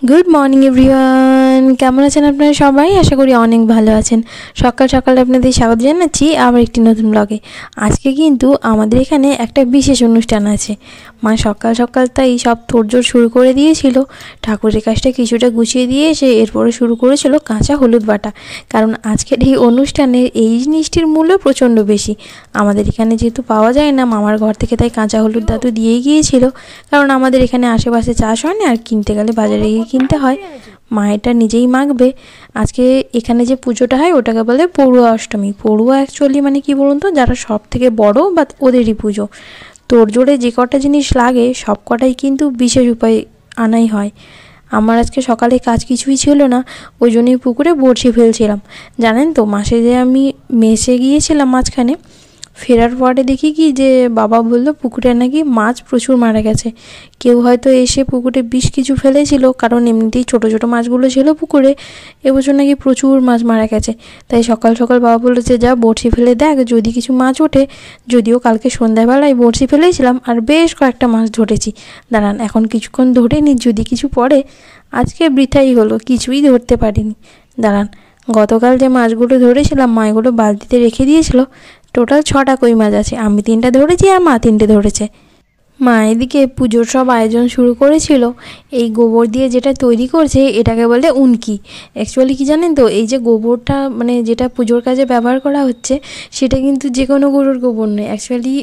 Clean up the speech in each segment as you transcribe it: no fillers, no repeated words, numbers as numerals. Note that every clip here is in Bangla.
গুড মর্নিং এভরিওয়ান, কেমন আছেন আপনারা সবাই? আশা করি অনেক ভালো আছেন। সকাল সকাল আপনাদের স্বাগত জানাচ্ছি আবার একটি নতুন ব্লগে। আজকে কিন্তু আমাদের এখানে একটা বিশেষ অনুষ্ঠান আছে। মা সকাল সকাল তাই সব তোড়জোড় শুরু করে দিয়েছিল। ঠাকুরের কাজটা কিছুটা গুছিয়ে দিয়ে এসে এরপরে শুরু করেছিল কাঁচা হলুদ বাটা। কারণ আজকের এই অনুষ্ঠানের এই জিনিসটির মূল্য প্রচণ্ড বেশি। আমাদের এখানে যেহেতু পাওয়া যায় না মামার ঘর থেকে, তাই কাঁচা হলুদ দাদু দিয়েই গিয়েছিল। কারণ আমাদের এখানে আশেপাশে চাষ হয় না, আর কিনতে গেলে বাজারে গিয়ে কিনতে হয়। মা এটা নিজেই মাখবে। আজকে এখানে যে পুজোটা হয় ওটাকে বলে পড়ুয়া অষ্টমী। পড়ুয়া অ্যাকচুয়ালি মানে কি বলুন তো, যারা সব থেকে বড় বা ওদেরই পুজো। তোড়জোড়ে যে কটা জিনিস লাগে সব কটাই কিন্তু বিশেষ উপায়ে আনাই হয়। আমার আজকে সকালে কাজ কিছুই ছিল না, ওই জন্যই পুকুরে বড়শি ফেলছিলাম। জানেন তো, মাসে যে আমি মেসে গিয়েছিলাম মাঝখানে, ফেরার পরে দেখি কি যে বাবা বলল পুকুরে নাকি মাছ প্রচুর মারা গেছে। কেউ হয়তো এসে পুকুরে বিষ কিছু ফেলেছিল, কারণ এমনিতেই ছোটো ছোটো মাছগুলো ছিল পুকুরে। এবছর নাকি প্রচুর মাছ মারা গেছে। তাই সকাল সকাল বাবা বললো যে যা বড়শি ফেলে দেখ যদি কিছু মাছ ওঠে। যদিও কালকে সন্ধ্যাবেলায় বড়শি ফেলেছিলাম আর বেশ কয়েকটা মাছ ধরেছি। দাঁড়ান, এখন কিছুক্ষণ ধরে নি, যদি কিছু পড়ে। আজকে বৃথাই হলো, কিছুই ধরতে পারিনি। দাঁড়ান, গতকাল যে মাছগুলো ধরেছিলাম মা এগুলো বালতিতে রেখে দিয়েছিল। টোটাল 6টা কই মাছ আছে, আমি 3টা ধরেছি আর মা 3টে ধরেছে। মা এদিকে পুজোর সব আয়োজন শুরু করেছিল। এই গোবর দিয়ে যেটা তৈরি করছে এটাকে বলে উনকি। অ্যাকচুয়ালি কি জানেন তো, এই যে গোবরটা মানে যেটা পুজোর কাজে ব্যবহার করা হচ্ছে, সেটা কিন্তু যে কোনো গরুর গোবর নয়। অ্যাকচুয়ালি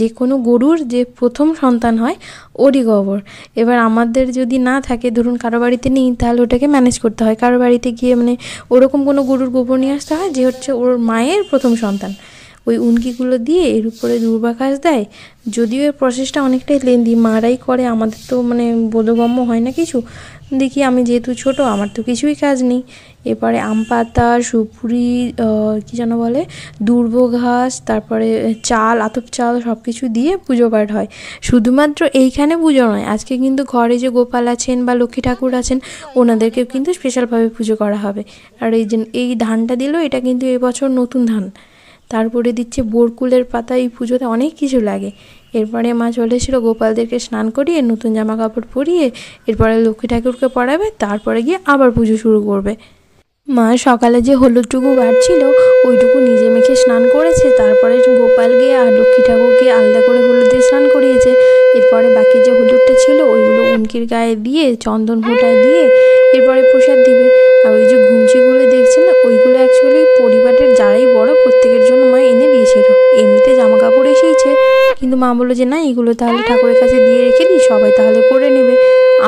যে কোনো গরুর যে প্রথম সন্তান হয় ওরই গোবর। এবার আমাদের যদি না থাকে, ধরুন কারো বাড়িতে নেই, তাহলে ওটাকে ম্যানেজ করতে হয়। কারো বাড়িতে গিয়ে মানে ওরকম কোনো গরুর গোবর নিয়ে আসতে হয় যে হচ্ছে ওর মায়ের প্রথম সন্তান। ওই উনকিগুলো দিয়ে এর উপরে দূর্বা ঘাস দেয়। যদিও এর প্রসেসটা অনেকটাই লেন্দি, মারাই করে, আমাদের তো মানে বোধগম্য হয় না কিছু। দেখি আমি যেহেতু ছোট, আমার তো কিছুই কাজ নেই। এরপরে আম পাতা, সুপুরি, কী যেন বলে, দূর্ব ঘাস, তারপরে চাল, আতপ চাল, সব কিছু দিয়ে পুজো পাঠ হয়। শুধুমাত্র এইখানে পুজো নয়, আজকে কিন্তু ঘরে যে গোপাল আছেন বা লক্ষ্মী ঠাকুর আছেন ওনাদেরকেও কিন্তু স্পেশালভাবে পুজো করা হবে। আর এই ধানটা দিল, এটা কিন্তু এবছর নতুন ধান। তারপরে দিচ্ছে বরকুলের পাতা। এই পুজোতে অনেক কিছু লাগে। এরপরে মা চলে এসেছিলো গোপালদেরকে স্নান করিয়ে নতুন জামা কাপড় পরিয়ে এরপরে লক্ষ্মী ঠাকুরকে পরাবে, তারপরে গিয়ে আবার পুজো শুরু করবে। মা সকালে যে হলুদটুকু বাড়ছিল ওইটুকু নিজে মেখে স্নান করেছে, তারপরে গোপালকে আর লক্ষ্মী ঠাকুরকে আলাদা করে হলুদ দিয়ে স্নান করিয়েছে। এরপরে বাকি যে হলুদটা ছিল ওইগুলো উনকির গায়ে দিয়ে চন্দন ফোঁটায় দিয়ে এরপরে প্রসাদ দিবে। আর ওই যে ঘুমচিগুলো দেখছেন না, ওইগুলো অ্যাকচুয়ালি পরিবারের যারাই বড় প্রত্যেকের জন্য মা এনে দিয়েছিল। এমনিতে জামা কাপড় এসেইছে, কিন্তু মা বললো যে না, এগুলো তাহলে ঠাকুরের কাছে দিয়ে রেখে দিই, সবাই তাহলে পরে নেবে।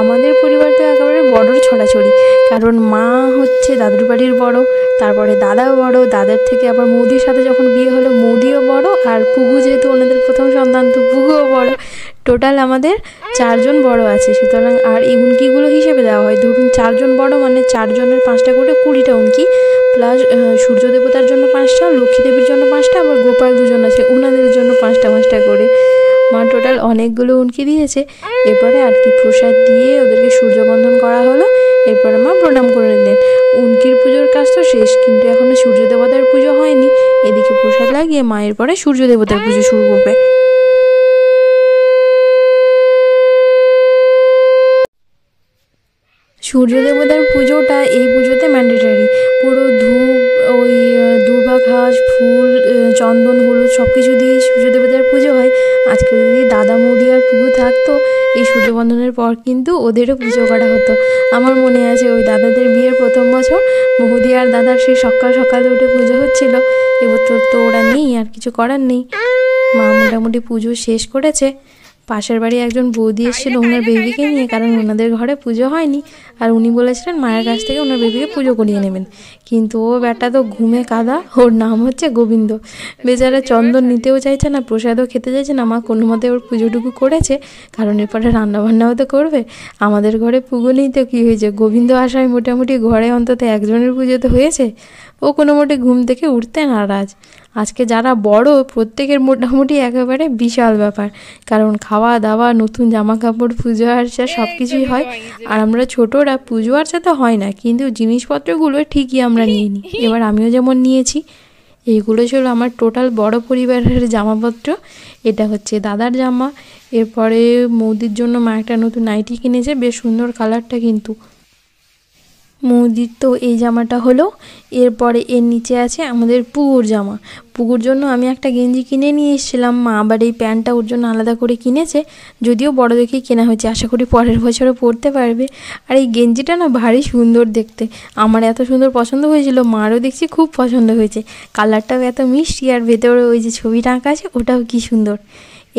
আমাদের পরিবার তো একেবারে বড়োর ছড়াছড়ি, কারণ মা হচ্ছে দাদুর বাড়ির বড়, তারপরে দাদাও বড়, দাদার থেকে আবার মৌদির সাথে যখন বিয়ে হলো মৌদিও বড়, আর পুগু যেহেতু ওনাদের প্রথম সন্তান তো পুগুও বড়। টোটাল আমাদের 4জন বড় আছে। সুতরাং আর এই উনকিগুলো হিসেবে দেওয়া হয়, ধরুন 4জন বড় মানে 4জনের 5টা করে 20টা উনকি, প্লাস সূর্য দেবতার জন্য 5টা, লক্ষ্মী দেবীর জন্য 5টা, আবার গোপাল 2জন আছে ওনাদের জন্য 5টা 5টা করে। মা টোটাল অনেকগুলো উনকি দিয়েছে। এরপরে আর কি প্রসাদ দিয়ে ওদেরকে সূর্যবন্ধন করা হলো। এরপরে মা প্রণাম করে নিলেন। উনকির পুজোর কাজ তো শেষ, কিন্তু এখনও সূর্য দেবতার পুজো হয়নি। এদিকে প্রসাদ লাগিয়ে মায়ের পরে সূর্য দেবতার পুজো শুরু করবে। সূর্য দেবতার পুজোটা এই পুজোতে ম্যান্ডেটারি। পুরো ধূপ, ওই দূর্বা ঘাস, ফুল, চন্দন, হলুদ সব কিছু দিয়েই সূর্য দেবতার পুজো হয়। আজকে যদি দাদা মৌদি আর পুজো থাকতো, এই সূর্যবন্ধনের পর কিন্তু ওদেরও পুজো করা হতো। আমার মনে আছে ওই দাদাদের বিয়ের প্রথম বছর মৌদি আর দাদার সেই সকাল সকালে উঠে পুজো হচ্ছিল। এবছর তো ওরা নেই, আর কিছু করার নেই। মা মোটামুটি পুজো শেষ করেছে। পাশের বাড়ি একজন বৌদি এসেছিল ওনার বেবিকে নিয়ে, কারণ ওনাদের ঘরে পুজো হয়নি, আর উনি বলেছিলেন মায়ের কাছ থেকে ওনার বেবিকে পুজো করিয়ে নেবেন। কিন্তু ও ব্যাটা তো ঘুমে কাদা, ওর নাম হচ্ছে গোবিন্দ। বেচারা চন্দন নিতেও চাইছে না, প্রসাদও খেতে চাইছে না। মা কোনো মতে ওর পুজোটুকু করেছে, কারণ এরপরে রান্নাবান্নাও তো করবে। আমাদের ঘরে পুজো নেই তো কী হয়েছে, গোবিন্দ আসায় মোটামুটি ঘরে অন্তত একজনের পুজো তো হয়েছে। ও কোনো মোটে ঘুম থেকে উঠতে নারাজ। আজকে যারা বড় প্রত্যেকের মোটামুটি একেবারে বিশাল ব্যাপার, কারণ খাওয়া দাওয়া, নতুন জামা কাপড়, পুজো আর্চা সব কিছুই হয়। আর আমরা ছোটরা পুজো আর্চা তো হয় না, কিন্তু জিনিসপত্রগুলো ঠিকই আমরা নিয়ে নিই। এবার আমিও যেমন নিয়েছি। এইগুলো ছিল আমার টোটাল বড় পরিবারের জামাপত্র। এটা হচ্ছে দাদার জামা। এরপরে মৌদির জন্য মা একটা নতুন নাইটি কিনেছে, বেশ সুন্দর কালারটা কিন্তু। মুদির তো এই জামাটা হলো। এরপরে এর নিচে আছে আমাদের পুকুর জামা। পুকুর জন্য আমি একটা গেঞ্জি কিনে নিয়ে এসেছিলাম, মা আবার এই প্যান্টটা ওর জন্য আলাদা করে কিনেছে, যদিও বড় দেখেই কেনা হয়েছে, আশা করি পরের বছরে পরতে পারবে। আর এই গেঞ্জিটা না ভারী সুন্দর দেখতে, আমার এত সুন্দর পছন্দ হয়েছিল, মারও দেখছি খুব পছন্দ হয়েছে। কালারটাও এত মিষ্টি, আর ভেতরে ওই যে ছবিটা আঁকা আছে ওটাও কি সুন্দর।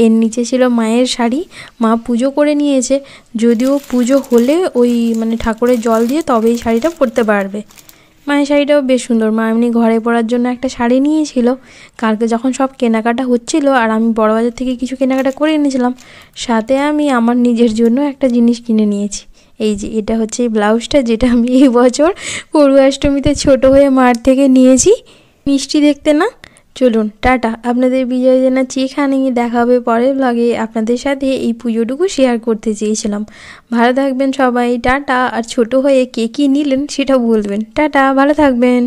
এর নিচে ছিল মায়ের শাড়ি, মা পুজো করে নিয়েছে, যদিও পুজো হলে ওই মানে ঠাকুরের জল দিয়ে তবে এই শাড়িটা পরতে পারবে। মায়ের শাড়িটাও বেশ সুন্দর, মা এমনি ঘরে পরার জন্য একটা শাড়ি নিয়েছিল। কালকে যখন সব কেনাকাটা হচ্ছিল আর আমি বড়বাজার থেকে কিছু কেনাকাটা করে এনেছিলাম, সাথে আমি আমার নিজের জন্য একটা জিনিস কিনে নিয়েছি। এই যে এটা হচ্ছে এই ব্লাউজটা, যেটা আমি এই বছর পূর্বাষ্টমীতে ছোট হয়ে মার থেকে নিয়েছি। মিষ্টি দেখতে না? চলুন টাটা, আপনাদের বিজয় জানাচ্ছি এখানেই, দেখা হবে পরের ব্লগে। আপনাদের সাথে এই পুজোটুকু শেয়ার করতে চেয়েছিলাম। ভালো থাকবেন সবাই, টাটা। আর ছোট হয়ে কে কী নিলেন সেটা বলবেন। টাটা, ভালো থাকবেন।